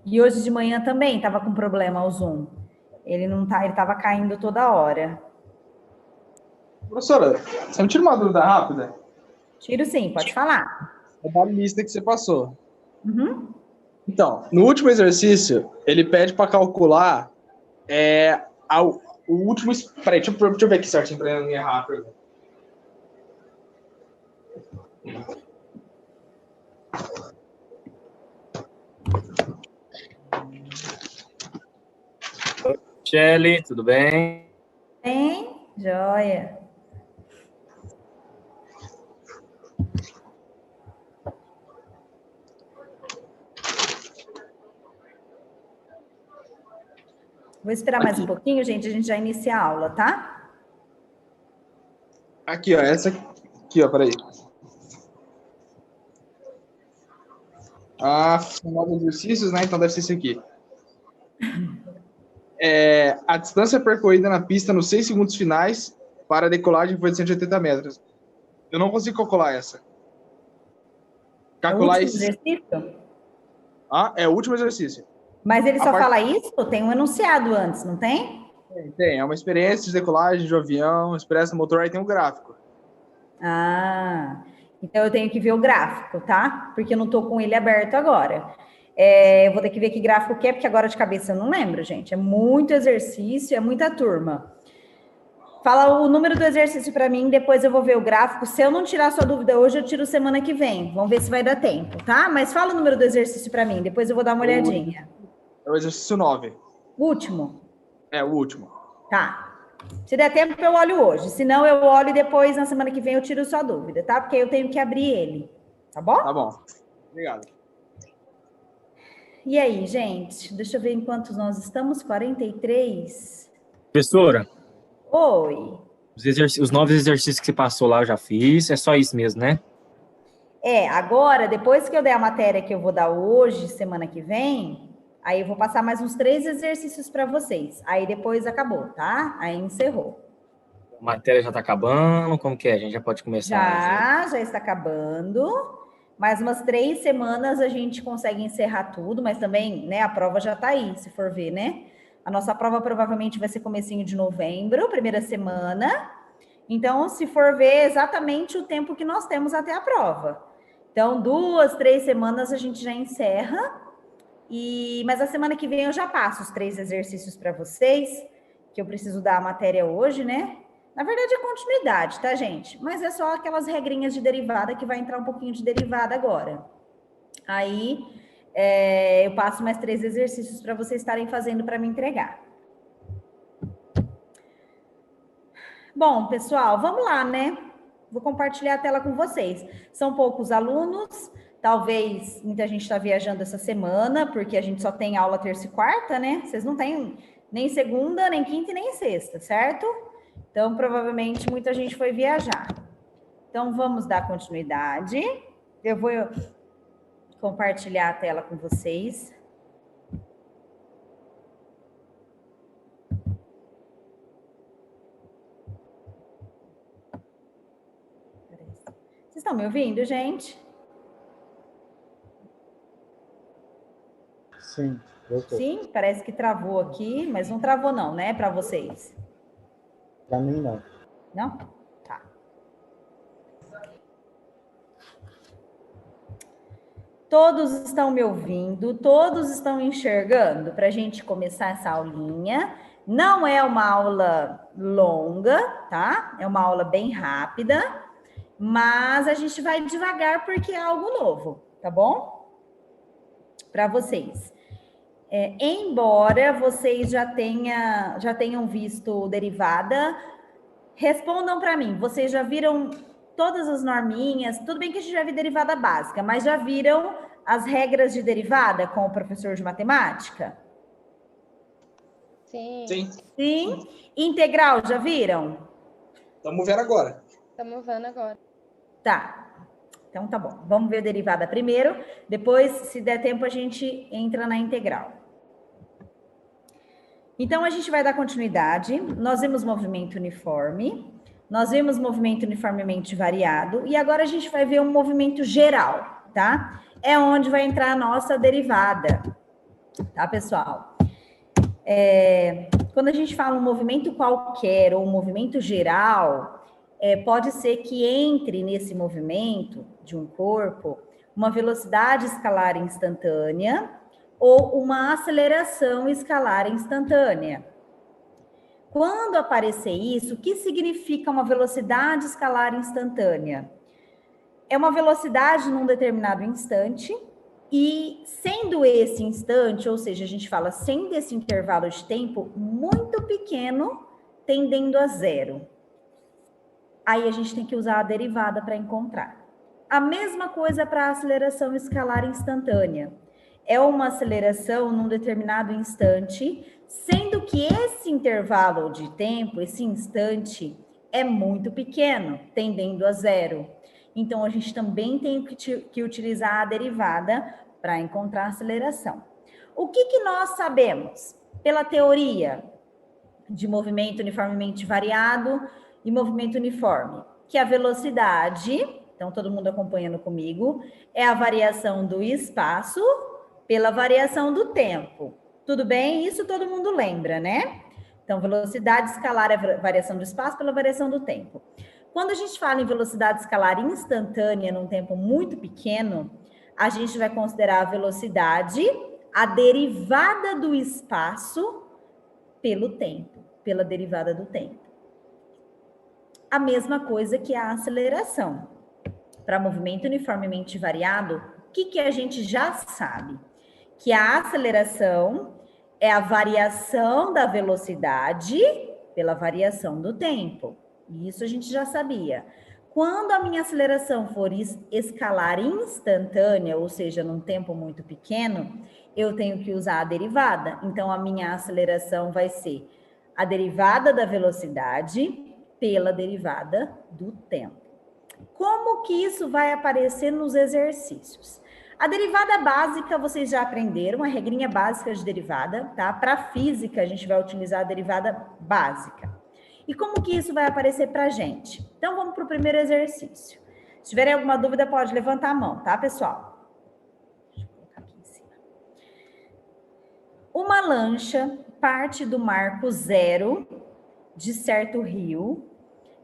E hoje de manhã também estava com problema o Zoom. Ele não tá, ele estava caindo toda hora. Professora, você me tira uma dúvida rápida? Tiro sim, pode falar. É da lista que você passou. Uhum. Então, no último exercício, ele pede para calcular o último. Peraí, deixa eu ver aqui certinho para não errar a pergunta. Shelly, tudo bem? Bem, joia. Vou esperar mais um pouquinho, gente, a gente já inicia a aula, tá? Aqui, ó, essa aqui, ó, peraí. São 9 exercícios, né? Então deve ser esse aqui. A distância percorrida na pista nos 6 segundos finais para a decolagem foi de 180 metros. Eu não consigo calcular essa. Calcular é o último esse... exercício? É o último exercício. Mas ele só fala isso? Tem um enunciado antes, não tem? Tem. É uma experiência de decolagem de avião, experiência no motor, aí tem um gráfico. Então eu tenho que ver o gráfico, tá? Porque eu não tô com ele aberto agora. Eu vou ter que ver que gráfico que é, porque agora de cabeça eu não lembro, gente. É muito exercício, é muita turma. Fala o número do exercício para mim, depois eu vou ver o gráfico. Se eu não tirar sua dúvida hoje, eu tiro semana que vem. Vamos ver se vai dar tempo, tá? Mas fala o número do exercício para mim, depois eu vou dar uma olhadinha. É o exercício 9. Último? É o último. Tá. Se der tempo, eu olho hoje. Se não, eu olho e depois, na semana que vem, eu tiro sua dúvida, tá? Porque eu tenho que abrir ele. Tá bom? Tá bom. Obrigado. E aí, gente? Deixa eu ver em quantos nós estamos. 43. Professora? Oi. Os 9 exercícios que você passou lá eu já fiz. É só isso mesmo, né? Agora, depois que eu der a matéria que eu vou dar hoje, semana que vem, aí eu vou passar mais uns 3 exercícios para vocês. Aí depois acabou, tá? Aí encerrou. A matéria já tá acabando. Como que é? A gente já pode começar? Já está acabando. Mais umas 3 semanas a gente consegue encerrar tudo, mas também, né, a prova já tá aí, se for ver, né? A nossa prova provavelmente vai ser comecinho de novembro, primeira semana. Então, se for ver exatamente o tempo que nós temos até a prova. Então, 2, 3 semanas a gente já encerra. Mas a semana que vem eu já passo os 3 exercícios para vocês, que eu preciso dar a matéria hoje, né? Na verdade é continuidade, tá, gente? Mas é só aquelas regrinhas de derivada que vai entrar um pouquinho de derivada agora. Aí eu passo mais 3 exercícios para vocês estarem fazendo para me entregar. Bom, pessoal, vamos lá, né? Vou compartilhar a tela com vocês. São poucos alunos, talvez muita gente está viajando essa semana, porque a gente só tem aula terça e quarta, né? Vocês não têm nem segunda, nem quinta e nem sexta, certo? Então, provavelmente, muita gente foi viajar. Então, vamos dar continuidade. Eu vou compartilhar a tela com vocês. Vocês estão me ouvindo, gente? Sim. Sim, parece que travou aqui, mas não travou não, né, para vocês? Para mim, não. Não? Tá. Todos estão me ouvindo? Todos estão enxergando? Para a gente começar essa aulinha. Não é uma aula longa, tá? É uma aula bem rápida, mas a gente vai devagar porque é algo novo, tá bom? Para vocês. Embora vocês já tenham visto derivada, respondam para mim. Vocês já viram todas as norminhas? Tudo bem que a gente já viu derivada básica, mas já viram as regras de derivada com o professor de matemática? Sim. Sim. Integral, já viram? Estamos vendo agora. Estamos vendo agora. Tá. Então tá bom. Vamos ver a derivada primeiro. Depois, se der tempo, a gente entra na integral. Então, a gente vai dar continuidade. Nós vimos movimento uniforme. Nós vimos movimento uniformemente variado. E agora a gente vai ver um movimento geral, tá? É onde vai entrar a nossa derivada. Tá, pessoal? Quando a gente fala um movimento qualquer ou um movimento geral, pode ser que entre nesse movimento de um corpo uma velocidade escalar instantânea ou uma aceleração escalar instantânea. Quando aparecer isso, o que significa uma velocidade escalar instantânea? É uma velocidade num determinado instante e sendo esse instante, ou seja, a gente fala sendo esse intervalo de tempo muito pequeno, tendendo a zero. Aí a gente tem que usar a derivada para encontrar. A mesma coisa para a aceleração escalar instantânea. É uma aceleração num determinado instante, sendo que esse intervalo de tempo, esse instante, é muito pequeno, tendendo a zero. Então, a gente também tem que utilizar a derivada para encontrar a aceleração. O que nós sabemos? Pela teoria de movimento uniformemente variado e movimento uniforme, que a velocidade, então todo mundo acompanhando comigo, é a variação do espaço pela variação do tempo. Tudo bem? Isso todo mundo lembra, né? Então, velocidade escalar é a variação do espaço pela variação do tempo. Quando a gente fala em velocidade escalar instantânea num tempo muito pequeno, a gente vai considerar a velocidade a derivada do espaço pelo tempo, pela derivada do tempo. A mesma coisa que a aceleração. Para movimento uniformemente variado, o que a gente já sabe? Que a aceleração é a variação da velocidade pela variação do tempo. Isso a gente já sabia. Quando a minha aceleração for escalar instantânea, ou seja, num tempo muito pequeno, eu tenho que usar a derivada. Então, a minha aceleração vai ser a derivada da velocidade pela derivada do tempo. Como que isso vai aparecer nos exercícios? A derivada básica, vocês já aprenderam, a regrinha básica de derivada, tá? Para física, a gente vai utilizar a derivada básica. E como que isso vai aparecer para a gente? Então, vamos para o primeiro exercício. Se tiverem alguma dúvida, pode levantar a mão, tá, pessoal? Deixa eu colocar aqui em cima. Uma lancha parte do marco zero de certo rio,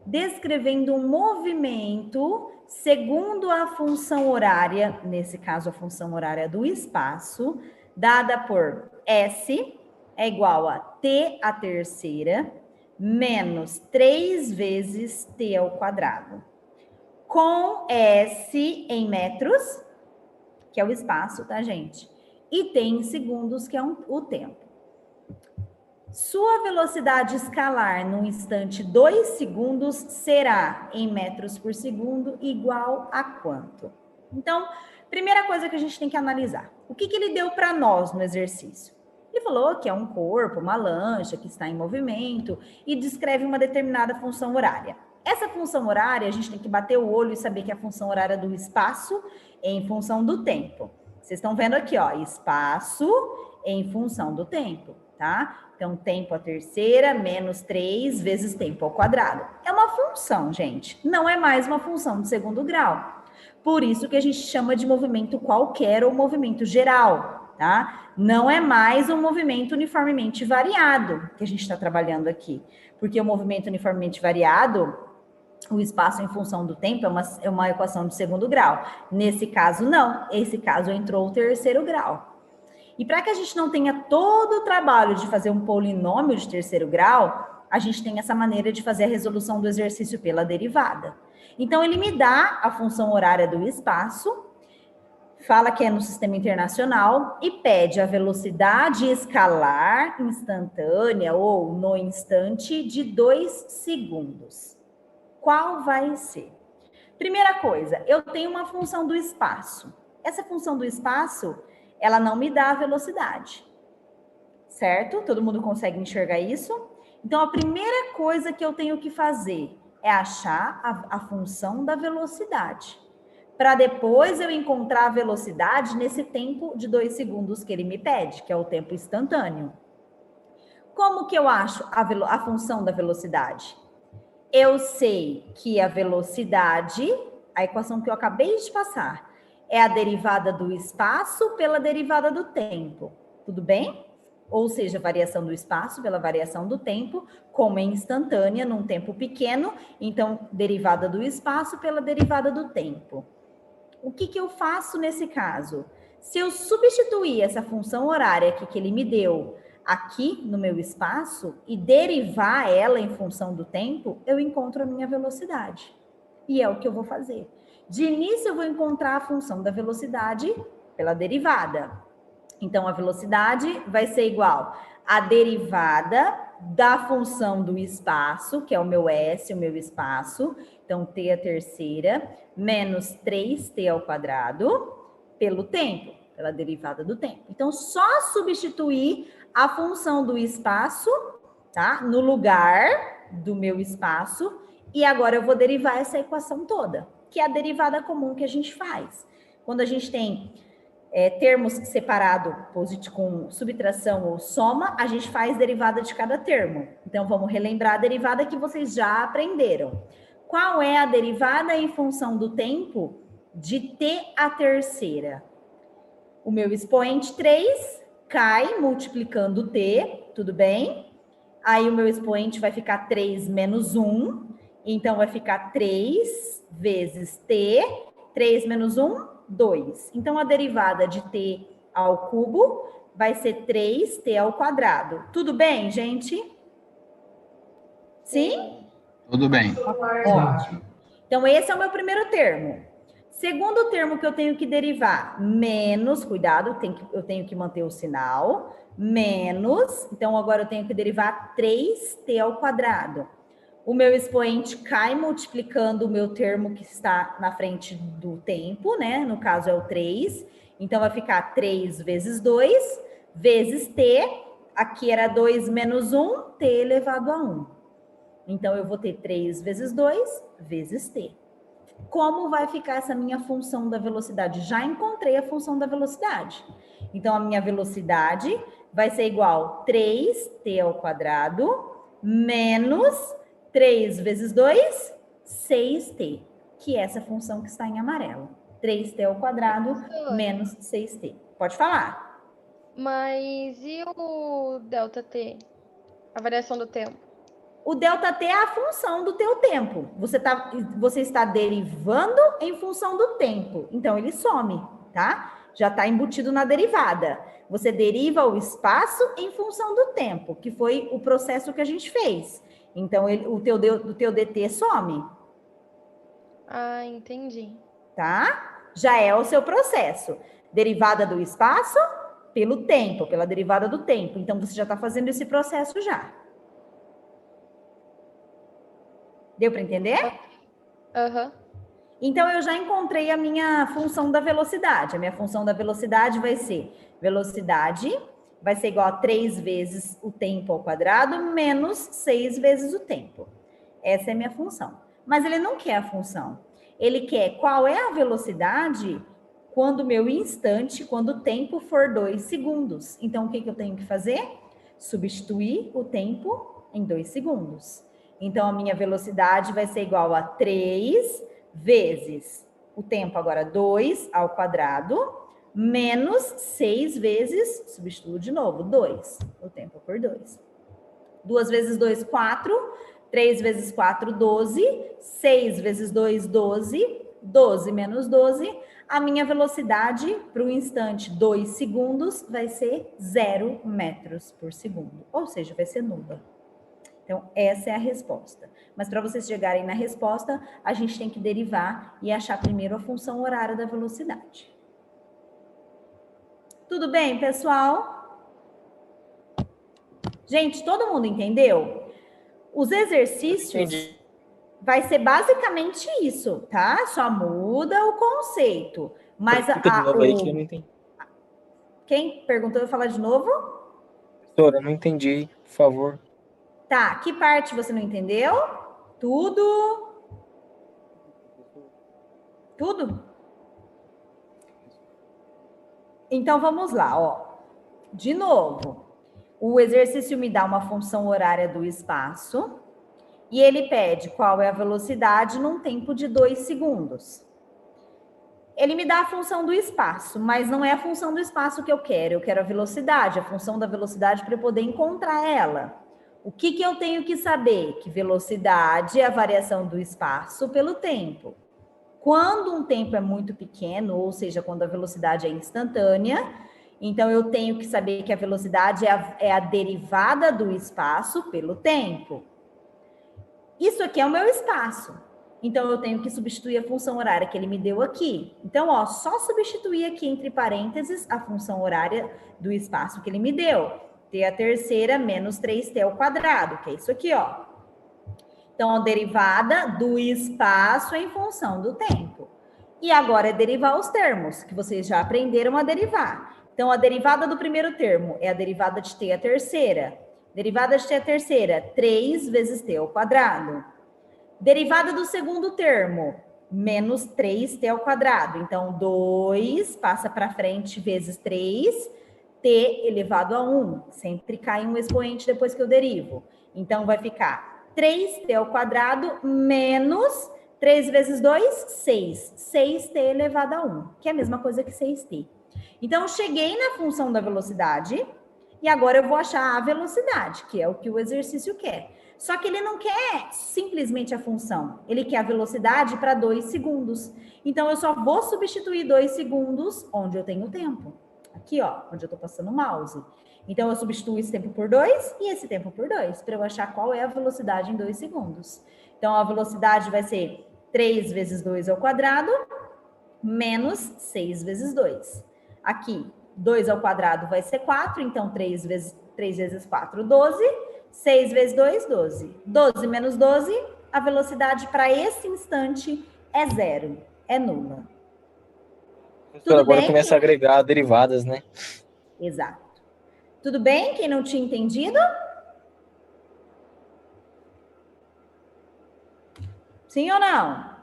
descrevendo um movimento segundo a função horária, nesse caso a função horária do espaço, dada por S é igual a T à terceira, menos 3 vezes T ao quadrado. Com S em metros, que é o espaço, tá, gente? E T em segundos, que é o tempo. Sua velocidade escalar no instante 2 segundos será, em metros por segundo, igual a quanto? Então, primeira coisa que a gente tem que analisar. O que ele deu para nós no exercício? Ele falou que é um corpo, uma lancha que está em movimento e descreve uma determinada função horária. Essa função horária, a gente tem que bater o olho e saber que é a função horária do espaço em função do tempo. Vocês estão vendo aqui, ó, espaço em função do tempo, tá? Então, tempo à terceira menos 3 vezes tempo ao quadrado. É uma função, gente. Não é mais uma função de segundo grau. Por isso que a gente chama de movimento qualquer ou movimento geral, tá? Não é mais um movimento uniformemente variado que a gente está trabalhando aqui. Porque o movimento uniformemente variado, o espaço em função do tempo, é uma equação de segundo grau. Nesse caso, não. Esse caso entrou o terceiro grau. E para que a gente não tenha todo o trabalho de fazer um polinômio de terceiro grau, a gente tem essa maneira de fazer a resolução do exercício pela derivada. Então, ele me dá a função horária do espaço, fala que é no sistema internacional e pede a velocidade escalar instantânea ou no instante de 2 segundos. Qual vai ser? Primeira coisa, eu tenho uma função do espaço. Essa função do espaço, ela não me dá a velocidade, certo? Todo mundo consegue enxergar isso? Então, a primeira coisa que eu tenho que fazer é achar a função da velocidade, para depois eu encontrar a velocidade nesse tempo de 2 segundos que ele me pede, que é o tempo instantâneo. Como que eu acho a função da velocidade? Eu sei que a velocidade, a equação que eu acabei de passar, é a derivada do espaço pela derivada do tempo. tudo bem? Ou seja, variação do espaço pela variação do tempo, como é instantânea num tempo pequeno, então derivada do espaço pela derivada do tempo. O que eu faço nesse caso? Se eu substituir essa função horária aqui que ele me deu aqui no meu espaço e derivar ela em função do tempo, eu encontro a minha velocidade. E é o que eu vou fazer. De início, eu vou encontrar a função da velocidade pela derivada. Então, a velocidade vai ser igual à derivada da função do espaço, que é o meu S, o meu espaço. Então, t a terceira, menos 3t ao quadrado, pelo tempo, pela derivada do tempo. Então, só substituir a função do espaço, tá? No lugar do meu espaço. E agora eu vou derivar essa equação toda, que é a derivada comum que a gente faz. Quando a gente tem termos separados com subtração ou soma, a gente faz derivada de cada termo. Então, vamos relembrar a derivada que vocês já aprenderam. Qual é a derivada em função do tempo de t a terceira? O meu expoente 3 cai multiplicando t, tudo bem? Aí o meu expoente vai ficar 3 menos 1, então vai ficar 3 vezes t, 3 menos 1, 2. Então, a derivada de t ao cubo vai ser 3t ao quadrado. Tudo bem, gente? Sim? Tudo bem. Ótimo. Então, esse é o meu primeiro termo. Segundo termo que eu tenho que derivar, menos, cuidado, eu tenho que manter o sinal, menos, então agora eu tenho que derivar 3t ao quadrado. O meu expoente cai multiplicando o meu termo que está na frente do tempo, né? No caso é o 3. Então, vai ficar 3 vezes 2, vezes t. Aqui era 2 menos 1, t elevado a 1. Então, eu vou ter 3 vezes 2, vezes t. Como vai ficar essa minha função da velocidade? Já encontrei a função da velocidade. Então, a minha velocidade vai ser igual a 3t ao quadrado menos 3 vezes 2, 6t, que é essa função que está em amarelo. 3t ao quadrado menos 6t. Pode falar. Mas e o ΔT? A variação do tempo? O ΔT é a função do teu tempo. Você está derivando em função do tempo. Então, ele some, tá? Já está embutido na derivada. Você deriva o espaço em função do tempo, que foi o processo que a gente fez. Então, o teu dt some. Ah, entendi. Tá? Já é o seu processo. Derivada do espaço pelo tempo, pela derivada do tempo. Então, você já está fazendo esse processo já. Deu para entender? Aham. Então, eu já encontrei a minha função da velocidade. A minha função da velocidade vai ser velocidade vai ser igual a 3 vezes o tempo ao quadrado menos 6 vezes o tempo. Essa é a minha função. Mas ele não quer a função. Ele quer qual é a velocidade quando o meu instante, quando o tempo for 2 segundos. Então, o que eu tenho que fazer? Substituir o tempo em 2 segundos. Então, a minha velocidade vai ser igual a 3 vezes o tempo agora 2 ao quadrado, menos 6 vezes, substituo de novo, 2, o tempo por 2. 2 vezes 2, 4, 3 vezes 4, 12, 6 vezes 2, 12, 12 menos 12, a minha velocidade para o instante 2 segundos vai ser 0 metros por segundo, ou seja, vai ser nula. Então, essa é a resposta. Mas para vocês chegarem na resposta, a gente tem que derivar e achar primeiro a função horária da velocidade. Tudo bem, pessoal? Gente, todo mundo entendeu? Os exercícios vai ser basicamente isso, tá? Só muda o conceito. Mas quem perguntou, eu vou falar de novo? Professora, eu não entendi, por favor. Tá, que parte você não entendeu? Tudo? Tudo? Então, vamos lá, ó. De novo, o exercício me dá uma função horária do espaço e ele pede qual é a velocidade num tempo de 2 segundos. Ele me dá a função do espaço, mas não é a função do espaço que eu quero a velocidade, a função da velocidade para eu poder encontrar ela. O que eu tenho que saber? Que velocidade é a variação do espaço pelo tempo. Quando um tempo é muito pequeno, ou seja, quando a velocidade é instantânea, então eu tenho que saber que a velocidade é a derivada do espaço pelo tempo. Isso aqui é o meu espaço. Então, eu tenho que substituir a função horária que ele me deu aqui. Então, ó, só substituir aqui entre parênteses a função horária do espaço que ele me deu. T a terceira menos 3t ao quadrado, que é isso aqui, ó. Então, a derivada do espaço em função do tempo. E agora é derivar os termos, que vocês já aprenderam a derivar. Então, a derivada do primeiro termo é a derivada de t a terceira. Derivada de t a terceira, 3 vezes t ao quadrado. Derivada do segundo termo, menos 3t ao quadrado. Então, 2 passa para frente vezes 3, t elevado a 1. Sempre cai um expoente depois que eu derivo. Então, vai ficar 3t ao quadrado menos 3 vezes 2, 6. 6t elevado a 1, que é a mesma coisa que 6t. Então, eu cheguei na função da velocidade e agora eu vou achar a velocidade, que é o que o exercício quer. Só que ele não quer simplesmente a função, ele quer a velocidade para 2 segundos. Então, eu só vou substituir 2 segundos onde eu tenho tempo. Aqui, ó, onde eu estou passando o mouse. Então, eu substituo esse tempo por 2 e esse tempo por 2, para eu achar qual é a velocidade em 2 segundos. Então, a velocidade vai ser 3 vezes 2 ao quadrado, menos 6 vezes 2. Aqui, 2 ao quadrado vai ser 4, então 3 vezes 4, 12. 6 vezes 2, 12. 12 menos 12, a velocidade para esse instante é 0, é nula. Tudo agora bem? Começa a agregar derivadas, né? Exato. Tudo bem? Quem não tinha entendido? Sim ou não?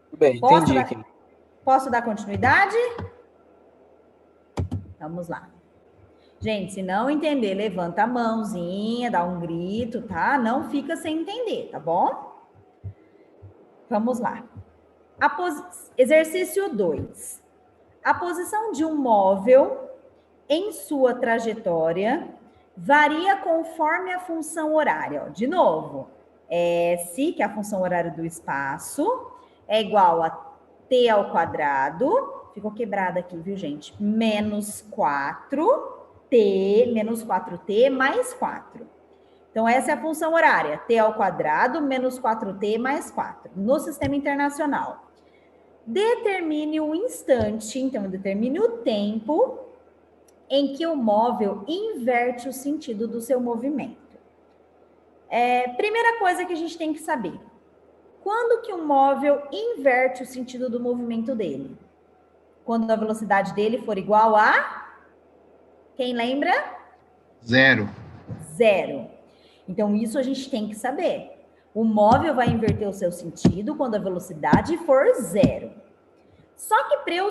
Tudo bem, entendi aqui. Posso dar continuidade? Vamos lá. Gente, se não entender, levanta a mãozinha, dá um grito, tá? Não fica sem entender, tá bom? Vamos lá. Exercício 2. A posição de um móvel em sua trajetória varia conforme a função horária. Ó, de novo, S, que é a função horária do espaço, é igual a t ao quadrado, ficou quebrado aqui, viu, gente? Menos 4t, menos 4t mais 4. Então, essa é a função horária, t ao quadrado menos 4t mais 4, no sistema internacional. Determine o instante, então, determine o tempo em que o móvel inverte o sentido do seu movimento. Primeira coisa que a gente tem que saber, quando que um móvel inverte o sentido do movimento dele? Quando a velocidade dele for igual a... Quem lembra? 0. 0. Então, isso a gente tem que saber. O móvel vai inverter o seu sentido quando a velocidade for 0. Só que para eu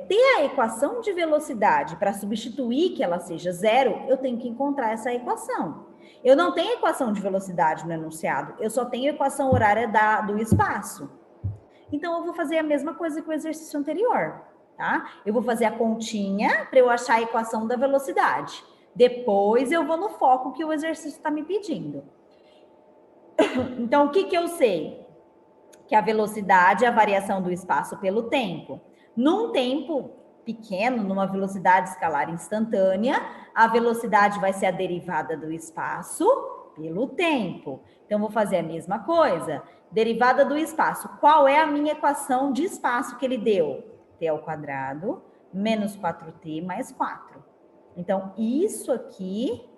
ter a equação de velocidade para substituir que ela seja 0, eu tenho que encontrar essa equação. Eu não tenho equação de velocidade no enunciado, eu só tenho equação horária do espaço. Então, eu vou fazer a mesma coisa que o exercício anterior, tá? Eu vou fazer a continha para eu achar a equação da velocidade. Depois, eu vou no foco que o exercício está me pedindo. Então, o que eu sei? Que a velocidade é a variação do espaço pelo tempo. Num tempo pequeno, numa velocidade escalar instantânea, a velocidade vai ser a derivada do espaço pelo tempo. Então, vou fazer a mesma coisa. Derivada do espaço. Qual é a minha equação de espaço que ele deu? T ao quadrado menos 4t mais 4. Então, isso aqui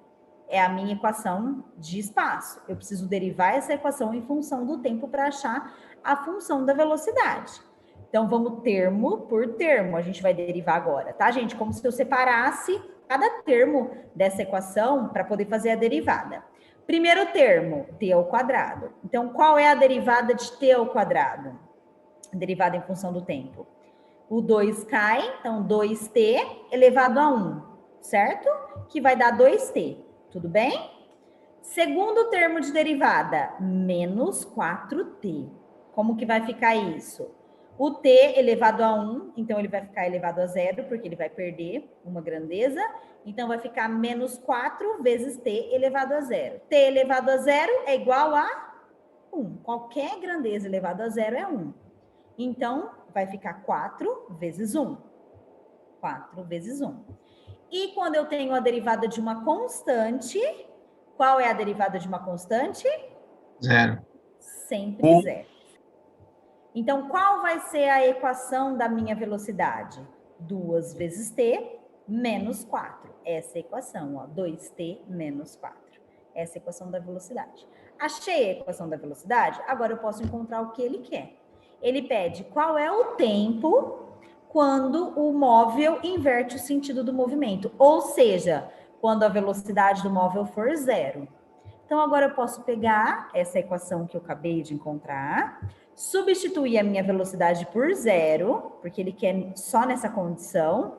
é a minha equação de espaço. Eu preciso derivar essa equação em função do tempo para achar a função da velocidade. Então, vamos termo por termo. A gente vai derivar agora, tá, gente? Como se eu separasse cada termo dessa equação para poder fazer a derivada. Primeiro termo, t ao quadrado. Então, qual é a derivada de t ao quadrado? Derivada em função do tempo. O 2 cai, então 2t elevado a 1, certo? Que vai dar 2t, tudo bem? Segundo termo de derivada, menos 4t. Como que vai ficar isso? O t elevado a 1, então ele vai ficar elevado a 0, porque ele vai perder uma grandeza. Então, vai ficar menos 4 vezes t elevado a 0. T elevado a 0 é igual a 1. Qualquer grandeza elevada a 0 é 1. Então, vai ficar 4 vezes 1. 4 vezes 1. E quando eu tenho a derivada de uma constante, qual é a derivada de uma constante? 0. Sempre 0. Então, qual vai ser a equação da minha velocidade? 2 vezes t menos 4. Essa é a equação, ó, 2t menos 4. Essa é a equação da velocidade. Achei a equação da velocidade? Agora eu posso encontrar o que ele quer. Ele pede qual é o tempo quando o móvel inverte o sentido do movimento. Ou seja, quando a velocidade do móvel for 0. Então, agora eu posso pegar essa equação que eu acabei de encontrar, substituir a minha velocidade por 0, porque ele quer só nessa condição.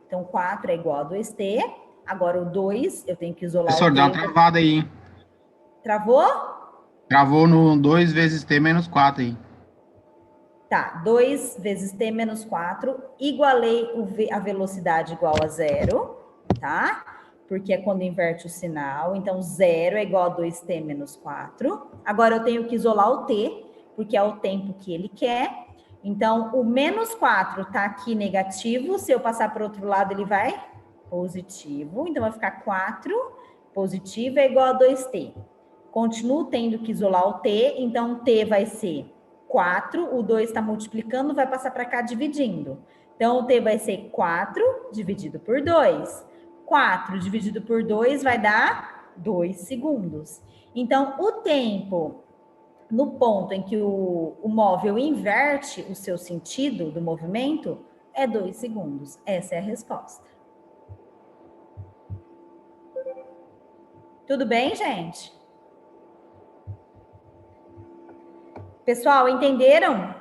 Então, 4 é igual a 2t. Agora, o 2, eu tenho que isolar Professor, o t. dá uma travada aí, hein? Travou? Travou no 2 vezes t menos 4 aí. Tá, 2 vezes t menos 4, igualei a velocidade igual a 0, tá? Porque é quando inverte o sinal. Então, 0 é igual a 2t menos 4. Agora, eu tenho que isolar o t, porque é o tempo que ele quer. Então, o menos 4 tá aqui negativo. Se eu passar para o outro lado, ele vai positivo. Então, vai ficar 4 positivo é igual a 2t. Continuo tendo que isolar o t, então, t vai ser 4, o 2 está multiplicando, vai passar para cá dividindo. Então, o t vai ser 4 dividido por 2. 4 dividido por 2 vai dar 2 segundos. Então, o tempo no ponto em que o móvel inverte o seu sentido do movimento é 2 segundos. Essa é a resposta. Tudo bem, gente? Pessoal, entenderam?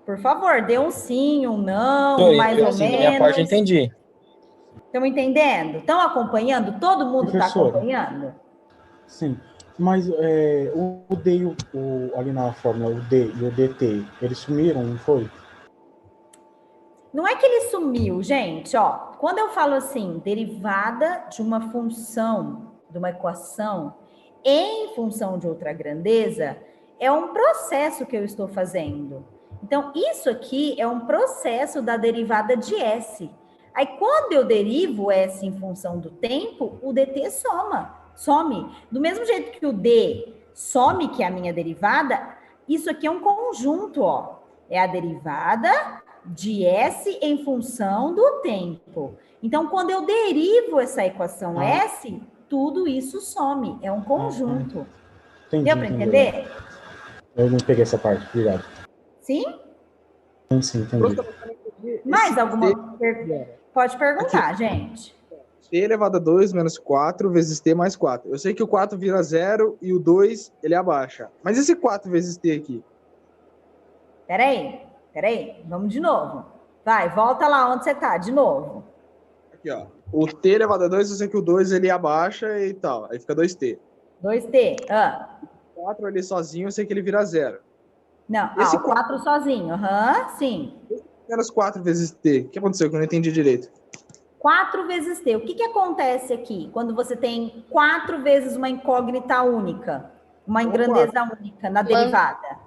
Por favor, dê um sim, um não, mais ou sim, menos. minha parte eu entendi. Estão entendendo? Estão acompanhando? Todo mundo está acompanhando? Sim, mas o D e ali na fórmula, o D e o DT, eles sumiram, não foi? Não é que ele sumiu, gente, ó. Quando eu falo assim, derivada de uma função, de uma equação, em função de outra grandeza, é um processo que eu estou fazendo. Então, isso aqui é um processo da derivada de S. Aí, quando eu derivo S em função do tempo, o dt some. Do mesmo jeito que o D some, que é a minha derivada, isso aqui é um conjunto, ó. É a derivada de S em função do tempo. Então, quando eu derivo essa equação S, tudo isso some. É um conjunto. Entendi, Deu para entender? Eu não peguei essa parte, obrigado. Sim? Sim, entendi. Mais alguma pergunta? Pode perguntar, aqui, gente. T elevado a 2 menos 4 vezes T mais 4. Eu sei que o 4 vira 0 e o 2 ele abaixa. Mas esse 4 vezes T aqui? Peraí. Vamos de novo. Vai, volta lá onde você tá, de novo. Aqui, ó. O T elevado a 2, eu sei que o 2 ele abaixa e tal. Aí fica 2T. 2T. O 4 ali sozinho, eu sei que ele vira 0. Não, esse o 4 sozinho. Sim. Menos 4 vezes T. O que aconteceu? Que eu não entendi direito. 4 vezes T. O que acontece aqui quando você tem 4 vezes uma incógnita única? Uma grandeza única na derivada?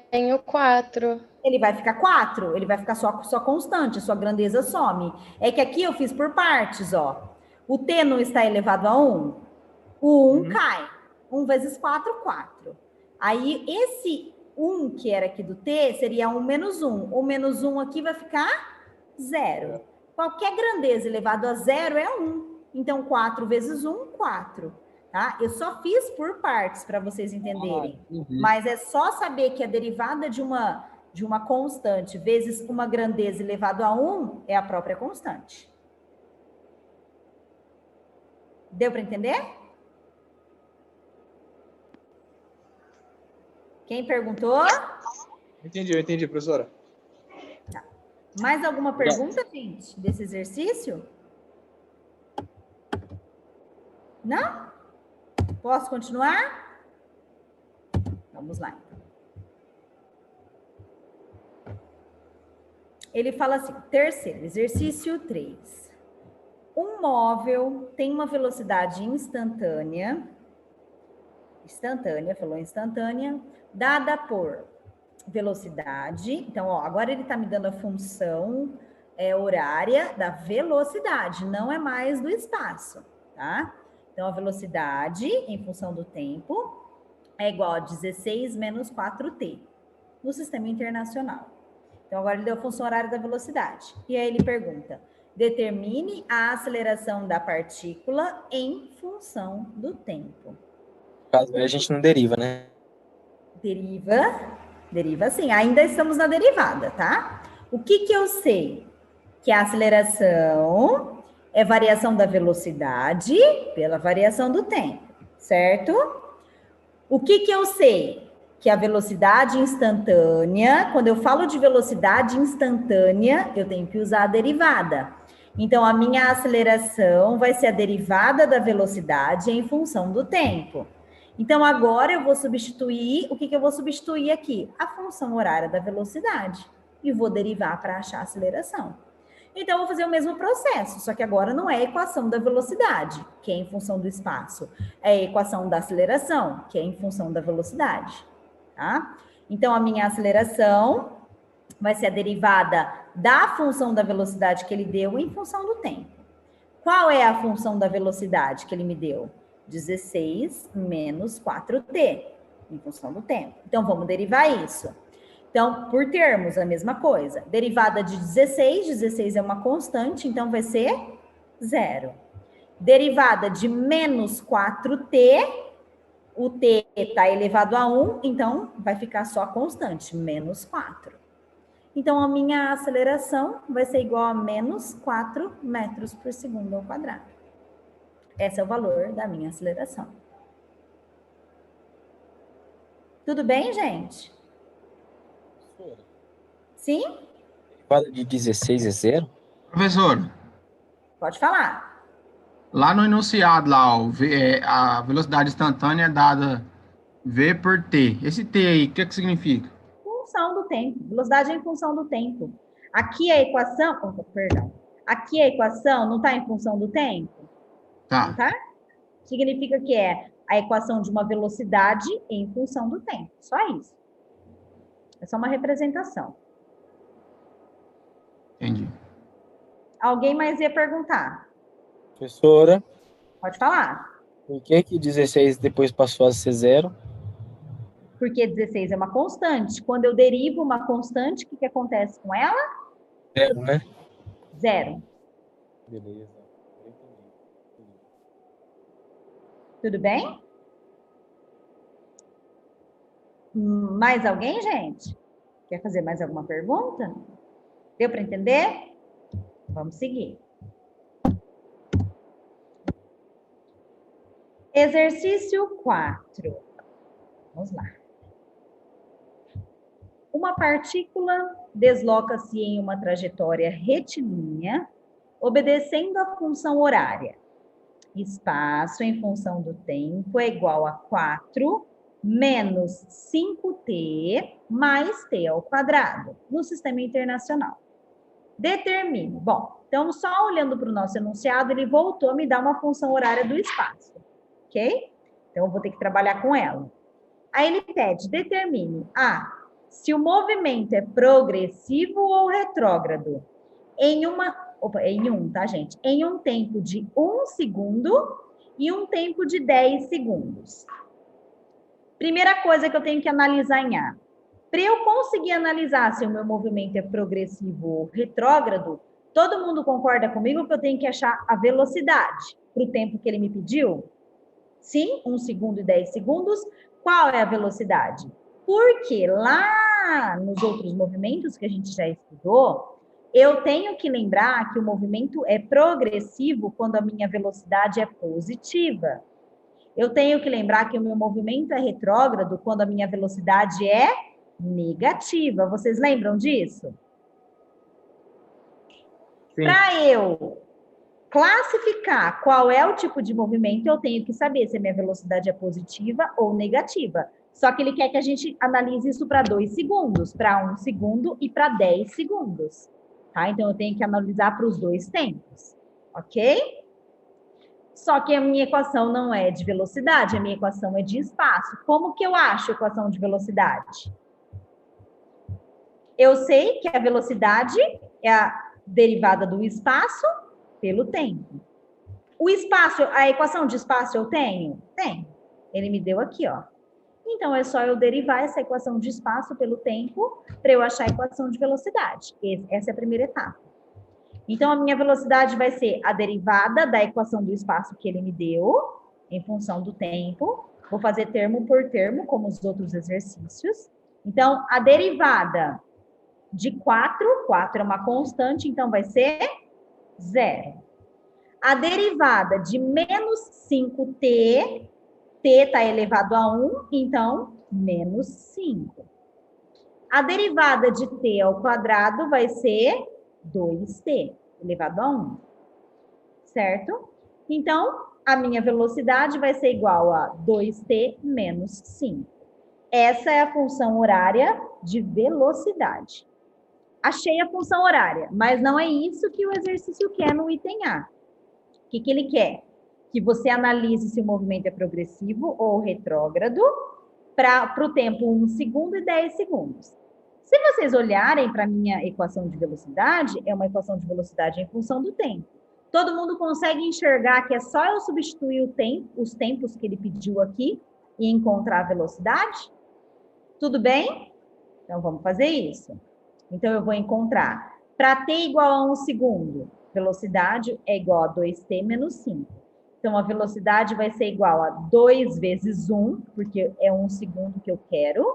Tenho 4. Ele vai ficar 4. Ele vai ficar só constante. Sua grandeza some. É que aqui eu fiz por partes, ó. O T não está elevado a 1? O 1 cai. 1 vezes 4, 4. Aí, esse 1 que era aqui do T seria 1 menos 1. O menos 1 aqui vai ficar 0. Qualquer grandeza elevado a 0 é 1. Então, 4 vezes 1, 4. Tá? Eu só fiz por partes para vocês entenderem. Mas é só saber que a derivada de uma constante vezes uma grandeza elevado a 1 é a própria constante. Deu para entender? Quem perguntou? Eu entendi, professora. Tá. Mais alguma pergunta, gente, desse exercício? Não? Posso continuar? Vamos lá, então. Ele fala assim, terceiro, exercício 3. Um móvel tem uma velocidade instantânea, dada por velocidade. Então, ó, agora ele está me dando a função horária da velocidade, não é mais do espaço, tá? Então, a velocidade em função do tempo é igual a 16 menos 4t no sistema internacional. Então, agora ele deu a função horária da velocidade. E aí ele pergunta, determine a aceleração da partícula em função do tempo. No caso, a gente não deriva, né? Deriva sim, ainda estamos na derivada, tá? O que eu sei? Que a aceleração é variação da velocidade pela variação do tempo, certo? O que eu sei? Que a velocidade instantânea, quando eu falo de velocidade instantânea, eu tenho que usar a derivada. Então, a minha aceleração vai ser a derivada da velocidade em função do tempo. Então, agora eu vou substituir, o que eu vou substituir aqui? A função horária da velocidade. E vou derivar para achar a aceleração. Então, eu vou fazer o mesmo processo, só que agora não é a equação da velocidade, que é em função do espaço. É a equação da aceleração, que é em função da velocidade. Tá? Então, a minha aceleração vai ser a derivada da função da velocidade que ele deu em função do tempo. Qual é a função da velocidade que ele me deu? 16 menos 4t, em função do tempo. Então, vamos derivar isso. Então, por termos, a mesma coisa. Derivada de 16 é uma constante, então vai ser 0. Derivada de menos 4t, o t está elevado a 1, então vai ficar só a constante, menos 4. Então, a minha aceleração vai ser igual a menos 4 metros por segundo ao quadrado. Esse é o valor da minha aceleração. Tudo bem, gente? Sim? Derivada de 16 é 0? Professor, Pode falar. lá no enunciado, lá, ó, a velocidade instantânea é dada V por T. Esse T aí, o que significa? Função do tempo. Velocidade é em função do tempo. Aqui a equação... perdão. Aqui a equação não está em função do tempo? Tá. Tá? Significa que é a equação de uma velocidade em função do tempo. Só isso. É só uma representação. Entendi. Alguém mais ia perguntar? Professora, Pode falar. por que 16 depois passou a ser 0? Porque 16 é uma constante. Quando eu derivo uma constante, o que acontece com ela? 0, né? 0. Beleza. Tudo bem? Mais alguém, gente? Quer fazer mais alguma pergunta? Deu para entender? Vamos seguir. Exercício 4. Vamos lá. Uma partícula desloca-se em uma trajetória retilínea, obedecendo a função horária. Espaço em função do tempo é igual a 4 menos 5t mais t ao quadrado, no sistema internacional. Determine. Bom, então, só olhando para o nosso enunciado, ele voltou a me dar uma função horária do espaço. Ok? Então, eu vou ter que trabalhar com ela. Aí ele pede, determine se o movimento é progressivo ou retrógrado em tá, gente? Em um tempo de 1 segundo e um tempo de 10 segundos. Primeira coisa que eu tenho que analisar em A. Para eu conseguir analisar se o meu movimento é progressivo ou retrógrado, todo mundo concorda comigo que eu tenho que achar a velocidade para o tempo que ele me pediu? Sim, 1 segundo e 10 segundos. Qual é a velocidade? Porque lá nos outros movimentos que a gente já estudou, eu tenho que lembrar que o movimento é progressivo quando a minha velocidade é positiva. Eu tenho que lembrar que o meu movimento é retrógrado quando a minha velocidade é negativa. Vocês lembram disso? Para eu classificar qual é o tipo de movimento, eu tenho que saber se a minha velocidade é positiva ou negativa. Só que ele quer que a gente analise isso para 2 segundos, para 1 segundo e para 10 segundos. Tá? Então, eu tenho que analisar para os 2 tempos. Ok? Só que a minha equação não é de velocidade, a minha equação é de espaço. Como que eu acho a equação de velocidade? Eu sei que a velocidade é a derivada do espaço pelo tempo. O espaço, a equação de espaço eu tenho? Tenho. Ele me deu aqui, ó. Então, é só eu derivar essa equação de espaço pelo tempo para eu achar a equação de velocidade. Essa é a primeira etapa. Então, a minha velocidade vai ser a derivada da equação do espaço que ele me deu, em função do tempo. Vou fazer termo por termo, como os outros exercícios. Então, a derivada de 4 é uma constante, então vai ser 0. A derivada de menos 5t, t está elevado a 1, então, menos 5. A derivada de t ao quadrado vai ser 2t, elevado a 1. Certo? Então, a minha velocidade vai ser igual a 2t menos 5. Essa é a função horária de velocidade. Achei a função horária, mas não é isso que o exercício quer no item A. O que ele quer? Que você analise se o movimento é progressivo ou retrógrado para o tempo 1 segundo e 10 segundos. Se vocês olharem para a minha equação de velocidade, é uma equação de velocidade em função do tempo. Todo mundo consegue enxergar que é só eu substituir os tempos que ele pediu aqui e encontrar a velocidade? Tudo bem? Então, vamos fazer isso. Então, eu vou encontrar, para t igual a 1 segundo, velocidade é igual a 2t menos 5. Então, a velocidade vai ser igual a 2 vezes 1, porque é 1 segundo que eu quero,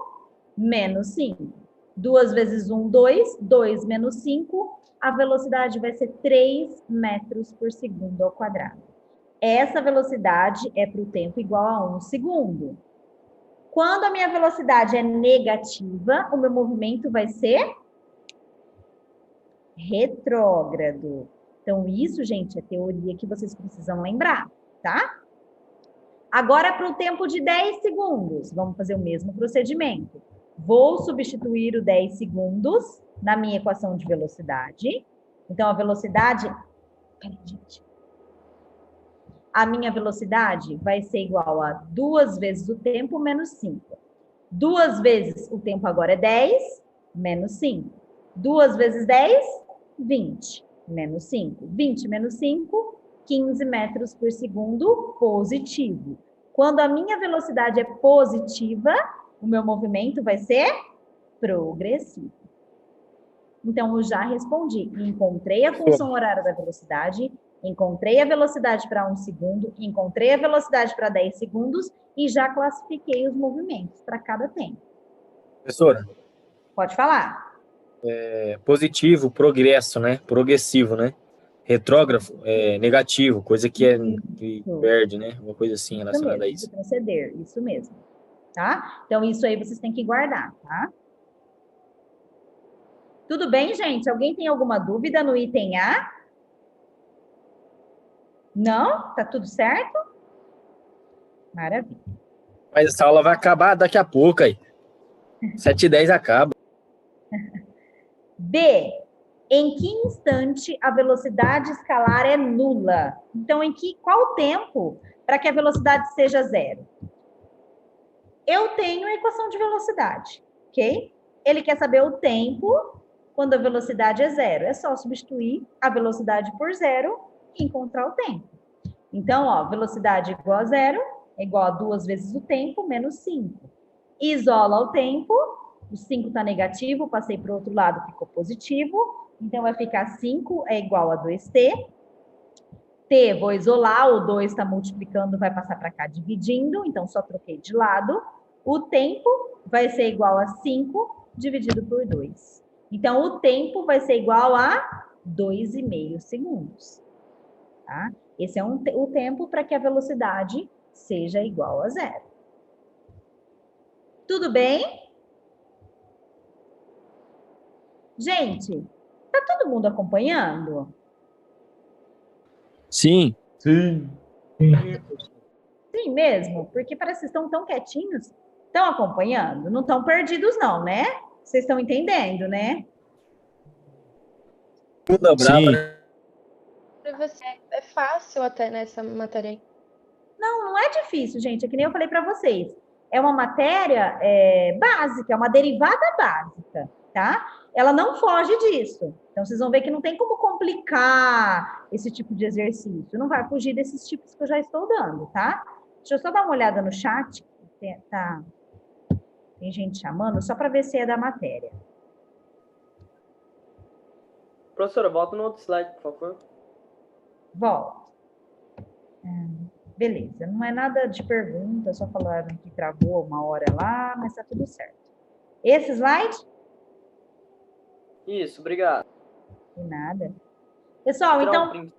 menos 5. 2 vezes 1, 2. 2 menos 5, a velocidade vai ser 3 metros por segundo ao quadrado. Essa velocidade é para o tempo igual a 1 segundo. Quando a minha velocidade é negativa, o meu movimento vai ser retrógrado. Então, isso, gente, é teoria que vocês precisam lembrar, tá? Agora, para o tempo de 10 segundos, vamos fazer o mesmo procedimento. Vou substituir o 10 segundos na minha equação de velocidade. Então, a velocidade... Peraí, gente. A minha velocidade vai ser igual a 2 vezes o tempo menos 5. 2 vezes o tempo agora é 10, menos 5. 2 vezes 10, 20, menos 5. 20 menos 5, 15 metros por segundo positivo. Quando a minha velocidade é positiva, o meu movimento vai ser progressivo. Então, eu já respondi. Encontrei a função horária da velocidade, encontrei a velocidade para 1 segundo, encontrei a velocidade para 10 segundos e já classifiquei os movimentos para cada tempo. Professora? Pode falar. Positivo, progresso, né? Progressivo, né? Retrógrado, negativo, coisa que perde, né? Uma coisa assim relacionada a isso. Proceder, isso mesmo. Tá? Então, isso aí vocês têm que guardar, tá? Tudo bem, gente? Alguém tem alguma dúvida no item A? Não? Tá tudo certo? Maravilha. Mas essa aula vai acabar daqui a pouco aí. 7h10 acaba. B. Em que instante a velocidade escalar é nula? Então, qual tempo para que a velocidade seja 0? Eu tenho a equação de velocidade, ok? Ele quer saber o tempo quando a velocidade é 0. É só substituir a velocidade por 0 e encontrar o tempo. Então, ó, velocidade igual a 0 é igual a 2 vezes o tempo menos 5. Isola o tempo, o 5 está negativo, passei para o outro lado, ficou positivo. Então, vai ficar 5 é igual a 2t. T, vou isolar, o 2 está multiplicando, vai passar para cá dividindo, então só troquei de lado. O tempo vai ser igual a 5 dividido por 2. Então, o tempo vai ser igual a 2,5 segundos. Tá? Esse é o tempo para que a velocidade seja igual a zero. Tudo bem? Gente, tá todo mundo acompanhando? Sim. Sim. Sim mesmo? Porque parece que estão tão quietinhos. Estão acompanhando? Não estão perdidos não, né? Vocês estão entendendo, né? Tudo brava, Sim. né? Pra você é fácil até nessa matéria aí. Não é difícil, gente. É que nem eu falei para vocês. É uma matéria básica, é uma derivada básica, tá? Ela não foge disso. Então, vocês vão ver que não tem como complicar esse tipo de exercício. Não vai fugir desses tipos que eu já estou dando, tá? Deixa eu só dar uma olhada no chat. Tem gente chamando, só para ver se é da matéria. Professora, volta no outro slide, por favor. Volto. Beleza, não é nada de pergunta, só falaram que travou uma hora lá, mas tá tudo certo. Esse slide? Isso, obrigado. De nada. Pessoal, Tirar um então, print.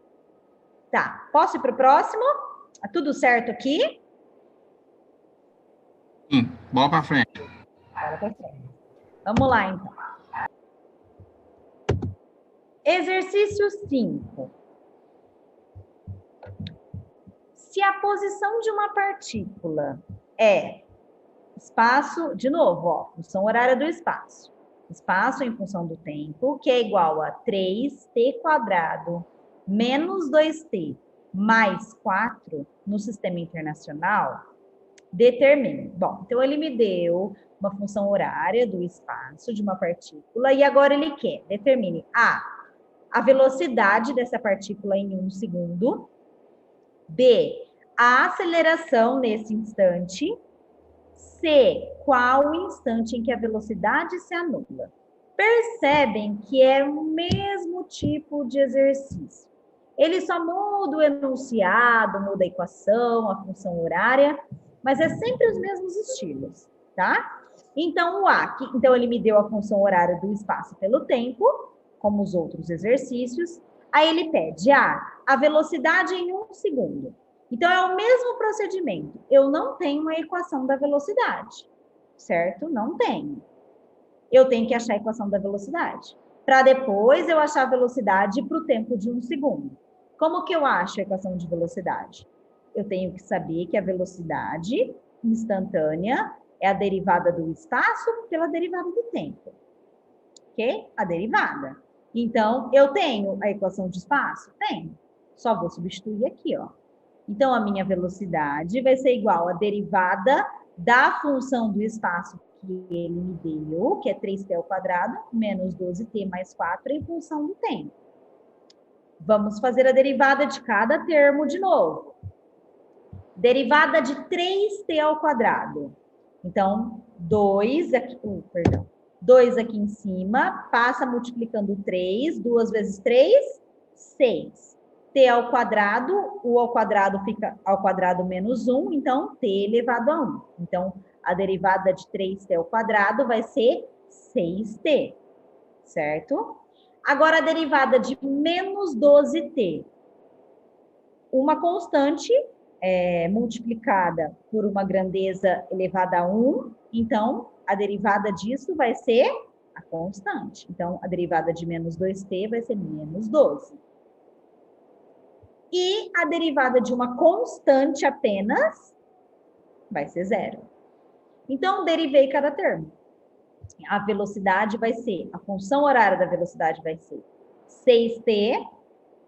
tá. Posso ir para o próximo? Tá tudo certo aqui? Sim, bola pra frente. Bora pra frente. Vamos lá, então. Exercício 5. Se a posição de uma partícula é espaço, de novo, ó, função horária do espaço. Espaço em função do tempo, que é igual a 3t² menos 2t mais 4 no sistema internacional, determine. Bom, então ele me deu uma função horária do espaço de uma partícula e agora ele quer, determine a velocidade dessa partícula em 1 segundo, B, a aceleração nesse instante, C, qual o instante em que a velocidade se anula. Percebem que é o mesmo tipo de exercício. Ele só muda o enunciado, muda a equação, a função horária, mas é sempre os mesmos estilos, tá? Então, então ele me deu a função horária do espaço pelo tempo, como os outros exercícios. Aí ele pede a velocidade em 1 segundo. Então, é o mesmo procedimento. Eu não tenho uma equação da velocidade, certo? Não tenho. Eu tenho que achar a equação da velocidade. Para depois eu achar a velocidade para o tempo de 1 segundo. Como que eu acho a equação de velocidade? Eu tenho que saber que a velocidade instantânea é a derivada do espaço pela derivada do tempo. Ok? A derivada. Então, eu tenho a equação de espaço? Tenho. Só vou substituir aqui, ó. Então, a minha velocidade vai ser igual à derivada da função do espaço que ele me deu, que é 3t² menos 12t mais 4 em função do tempo. Vamos fazer a derivada de cada termo de novo. Derivada de 3t². Então, 2 aqui, 2 aqui em cima, passa multiplicando 3, 2 vezes 3, 6. t², o ao quadrado fica ao quadrado menos 1, então t elevado a 1. Então, a derivada de 3t² vai ser 6t, certo? Agora, a derivada de menos 12t. Uma constante multiplicada por uma grandeza elevada a 1, então, a derivada disso vai ser a constante. Então, a derivada de menos 2t vai ser menos 12. E a derivada de uma constante apenas vai ser 0. Então, derivei cada termo. A velocidade vai ser, a função horária da velocidade vai ser 6t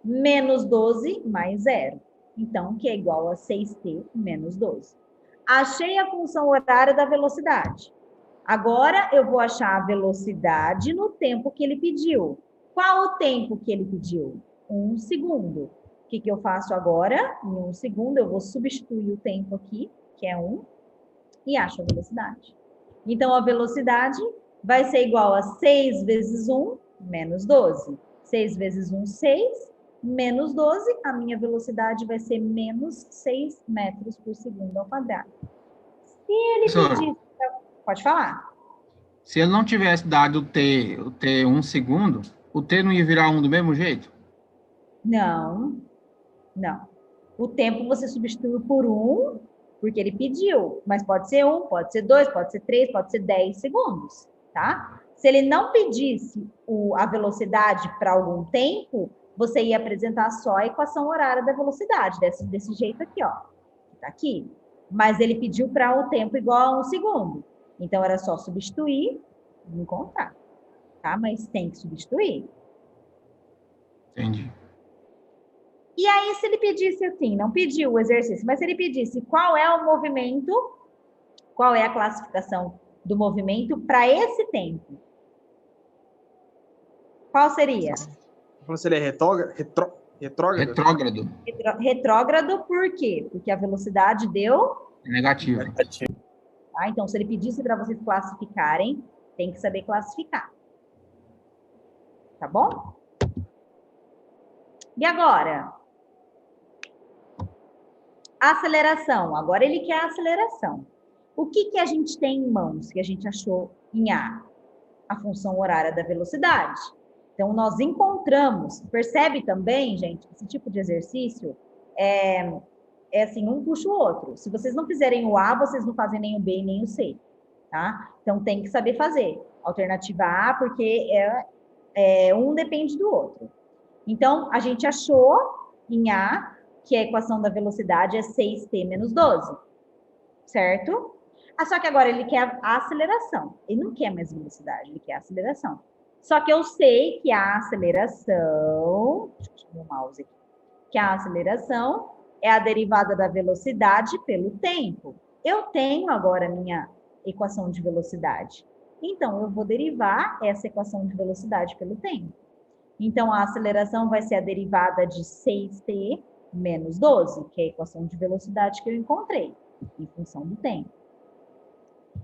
menos 12 mais 0. Então, que é igual a 6t menos 12. Achei a função horária da velocidade. Agora, eu vou achar a velocidade no tempo que ele pediu. Qual o tempo que ele pediu? 1 segundo. O que eu faço agora? Em 1 segundo, eu vou substituir o tempo aqui, que é 1, e acho a velocidade. Então, a velocidade vai ser igual a 6 vezes 1, menos 12. 6 vezes 1, 6, menos 12. A minha velocidade vai ser menos 6 metros por segundo ao quadrado. Se ele pedir... Pode falar. Se ele não tivesse dado o t 1 segundo, o t não ia virar 1 do mesmo jeito? Não. O tempo você substitui por 1 Porque ele pediu, mas pode ser 1, pode ser 2, pode ser 3, pode ser 10 segundos, tá? Se ele não pedisse a velocidade para algum tempo, você ia apresentar só a equação horária da velocidade, desse jeito aqui, ó. Tá aqui. Mas ele pediu para o tempo igual a 1 segundo. Então, era só substituir e encontrar, tá? Mas tem que substituir. Entendi. E aí, se ele pedisse assim, não pediu o exercício, mas se ele pedisse qual é o movimento, qual é a classificação do movimento para esse tempo? Qual seria? Se ele é retrógrado? Retrógrado. Retrógrado por quê? Porque a velocidade deu... Negativo. Tá? Então, se ele pedisse para vocês classificarem, tem que saber classificar. Tá bom? E agora? Aceleração. Agora ele quer a aceleração. O que a gente tem em mãos que a gente achou em A? A função horária da velocidade. Então, nós encontramos, percebe também, gente, esse tipo de exercício é assim, um puxa o outro. Se vocês não fizerem o A, vocês não fazem nem o B e nem o C, tá? Então, tem que saber fazer. Alternativa A, porque um depende do outro. Então, a gente achou em A que a equação da velocidade é 6t menos 12, certo? Só que agora ele quer a aceleração. Ele não quer mais velocidade, ele quer a aceleração. Só que eu sei que a aceleração... Deixa eu tirar meu mouse aqui. Que a aceleração é a derivada da velocidade pelo tempo. Eu tenho agora a minha equação de velocidade. Então, eu vou derivar essa equação de velocidade pelo tempo. Então, a aceleração vai ser a derivada de 6t menos 12, que é a equação de velocidade que eu encontrei, em função do tempo.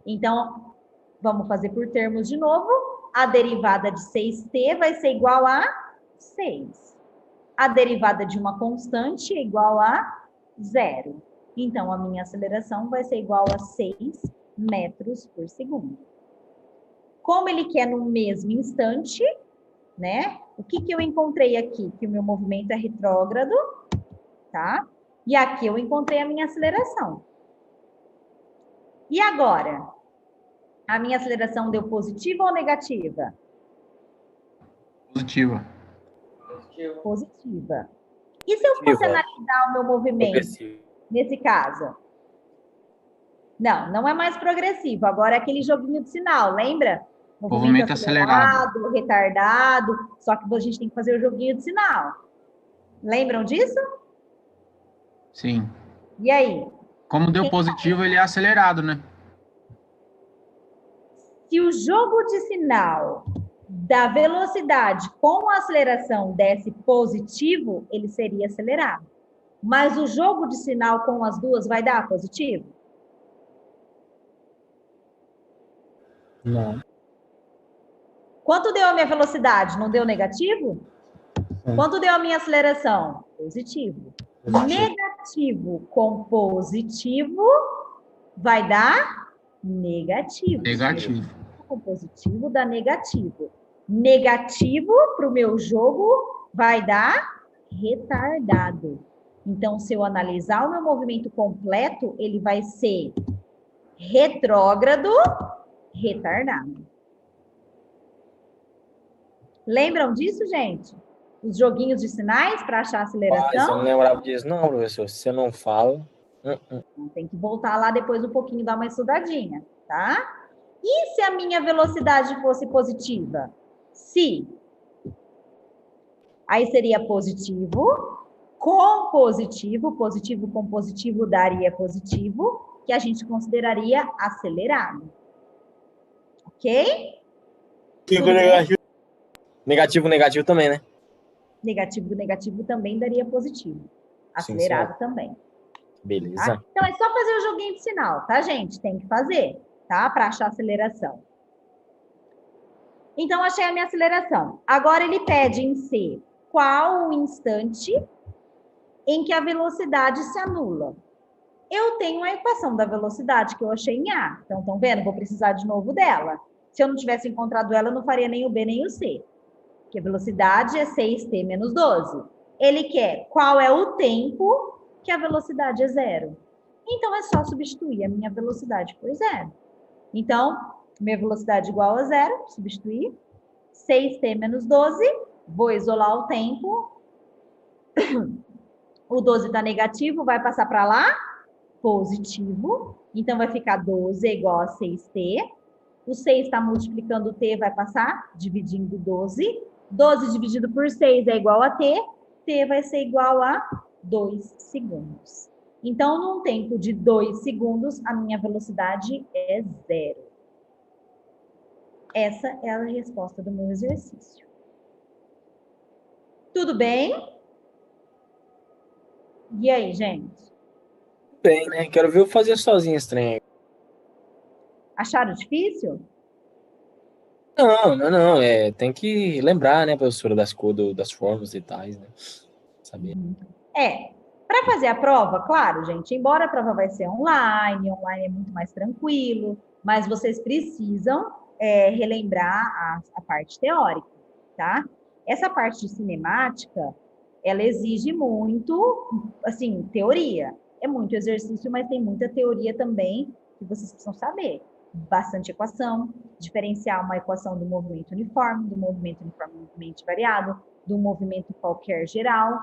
Então, vamos fazer por termos de novo. A derivada de 6t vai ser igual a 6. A derivada de uma constante é igual a 0. Então, a minha aceleração vai ser igual a 6 metros por segundo. Como ele quer no mesmo instante, né? O que eu encontrei aqui? Que o meu movimento é retrógrado, tá? E aqui eu encontrei a minha aceleração. E agora? A minha aceleração deu positiva ou negativa? Positiva. Positiva. E se eu fosse analisar o meu movimento, nesse caso? Não é mais progressivo. Agora é aquele joguinho de sinal, lembra? Movimento acelerado. Retardado. Só que a gente tem que fazer o joguinho de sinal. Lembram disso? Sim. E aí? Como deu positivo, ele é acelerado, né? Se o jogo de sinal da velocidade com a aceleração desse positivo, ele seria acelerado. Mas o jogo de sinal com as duas vai dar positivo? Não. Quanto deu a minha velocidade? Não deu negativo? Sim. Quanto deu a minha aceleração? Positivo. Negativo com positivo vai dar negativo. Negativo. Com positivo dá negativo. Negativo para o meu jogo vai dar retardado. Então, se eu analisar o meu movimento completo, ele vai ser retrógrado, retardado. Lembram disso, gente? Os joguinhos de sinais para achar a aceleração? Eu não lembrava disso, não, professor. Se você não fala... Tem que voltar lá depois um pouquinho, dar uma estudadinha, tá? E se a minha velocidade fosse positiva? Se. Aí seria positivo com positivo com positivo daria positivo, que a gente consideraria acelerado. Ok? Negativo também, né? Negativo também daria positivo. Acelerado sim. Também. Beleza. Tá? Então, é só fazer o joguinho de sinal, tá, gente? Tem que fazer, tá? Para achar a aceleração. Então, achei a minha aceleração. Agora, ele pede em C qual o instante em que a velocidade se anula. Eu tenho a equação da velocidade que eu achei em A. Então, estão vendo? Vou precisar de novo dela. Se eu não tivesse encontrado ela, eu não faria nem o B nem o C. Porque a velocidade é 6t menos 12. Ele quer qual é o tempo que a velocidade é 0. Então, é só substituir a minha velocidade por zero. Então, minha velocidade igual a zero, substituir. 6t menos 12, vou isolar o tempo. O 12 está negativo, vai passar para lá, positivo. Então, vai ficar 12 igual a 6t. O 6 está multiplicando o t, vai passar dividindo 12. 12 dividido por 6 é igual a t. T vai ser igual a 2 segundos. Então, num tempo de 2 segundos, a minha velocidade é zero. Essa é a resposta do meu exercício. Tudo bem? E aí, gente? Bem, né? Quero ver eu fazer sozinho esse trem. Acharam difícil? Não. Tem que lembrar, né, professora, das formas e tais, né? Saber. Para fazer a prova, claro, gente, embora a prova vai ser online é muito mais tranquilo, mas vocês precisam relembrar a parte teórica, tá? Essa parte de cinemática, ela exige muito, assim, teoria. É muito exercício, mas tem muita teoria também que vocês precisam saber. Bastante equação, diferenciar uma equação do movimento uniforme uniformemente variado, do movimento qualquer geral,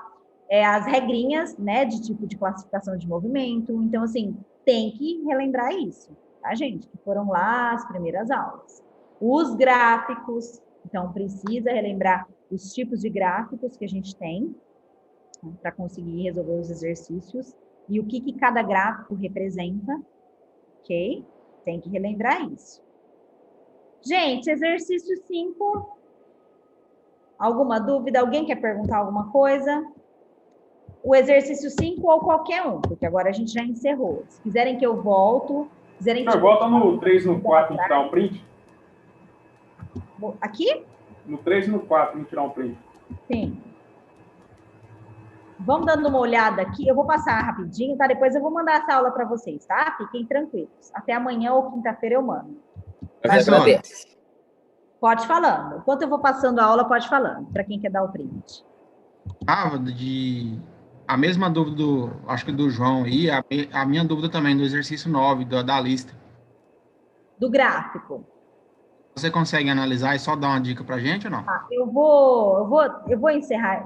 as regrinhas, né, de tipo de classificação de movimento. Então, assim, tem que relembrar isso, tá, gente? Que foram lá as primeiras aulas. Os gráficos, então, precisa relembrar os tipos de gráficos que a gente tem, né, para conseguir resolver os exercícios e o que cada gráfico representa, ok? Tem que relembrar isso. Gente, exercício 5. Alguma dúvida? Alguém quer perguntar alguma coisa? O exercício 5 ou qualquer um, porque agora a gente já encerrou. Se quiserem que eu volto, quiserem que... Volta no 3 e no 4 e tirar um print. Aqui? No 3 e no 4 e tirar um print. Sim. Vamos dando uma olhada aqui. Eu vou passar rapidinho, tá? Depois eu vou mandar essa aula para vocês, tá? Fiquem tranquilos. Até amanhã ou quinta-feira eu mando. Pode falando. Enquanto eu vou passando a aula, pode falando. Para quem quer dar o print. A mesma dúvida, acho que do João aí, a minha dúvida também do exercício 9, da lista. Do gráfico. Você consegue analisar e só dar uma dica pra gente ou não? Eu vou encerrar,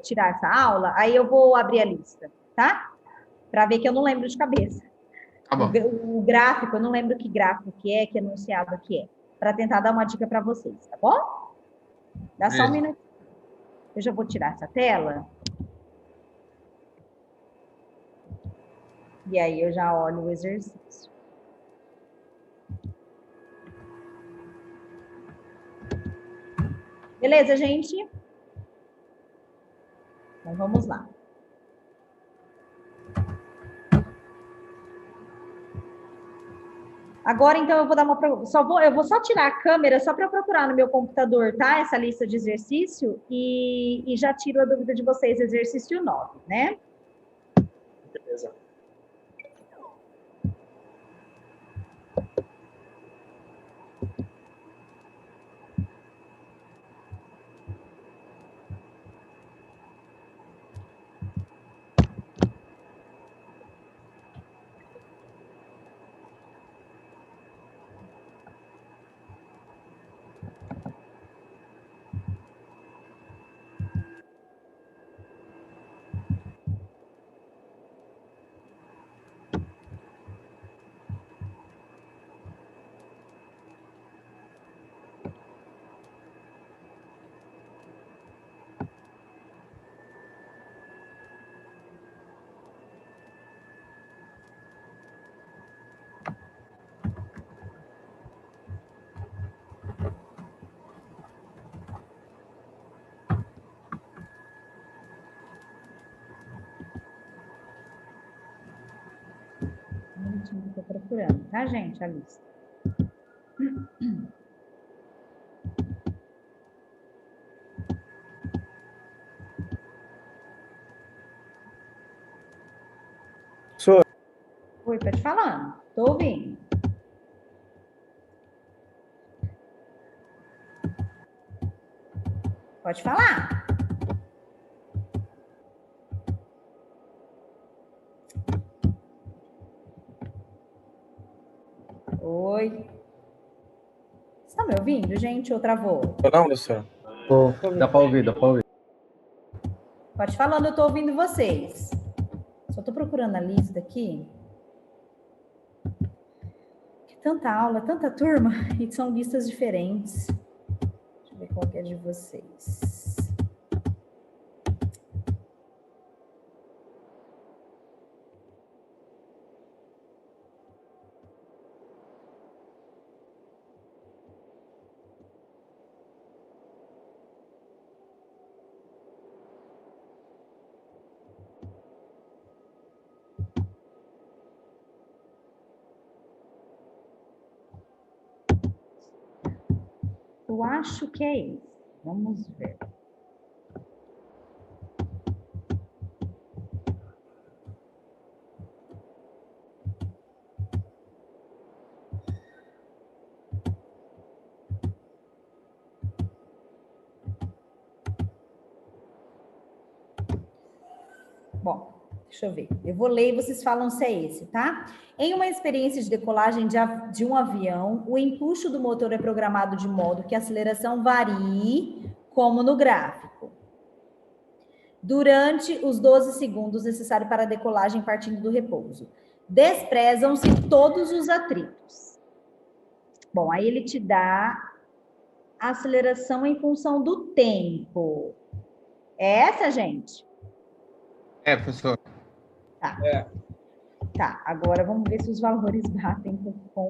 tirar essa aula, aí eu vou abrir a lista, tá? Para ver que eu não lembro de cabeça. Tá bom. O gráfico, eu não lembro que gráfico que enunciado que é. Para tentar dar uma dica para vocês, tá bom? Dá só um minuto. Eu já vou tirar essa tela. E aí eu já olho o exercício. Beleza, gente? Então, vamos lá. Agora, então, eu vou dar uma... Eu vou só tirar a câmera só para eu procurar no meu computador, tá? Essa lista de exercício e já tiro a dúvida de vocês, exercício 9, né? Beleza. Que eu tô procurando, tá, gente? A lista. Oi, pode falando. Tô ouvindo. Pode falar. Oi. Você tá me ouvindo, gente, ou travou? Não, professor. Dá para ouvir, dá para ouvir. Pode falando, eu tô ouvindo vocês. Só tô procurando a lista aqui. Tanta aula, tanta turma, e são listas diferentes. Deixa eu ver qual que é de vocês. Eu acho que é esse. Vamos ver. Bom, deixa eu ver. Eu vou ler e vocês falam se é esse, tá? Em uma experiência de decolagem de um avião, o empuxo do motor é programado de modo que a aceleração varie, como no gráfico, durante os 12 segundos necessários para a decolagem partindo do repouso. Desprezam-se todos os atritos. Bom, aí ele te dá a aceleração em função do tempo. É essa, gente? Professor. Tá. Tá, agora vamos ver se os valores batem com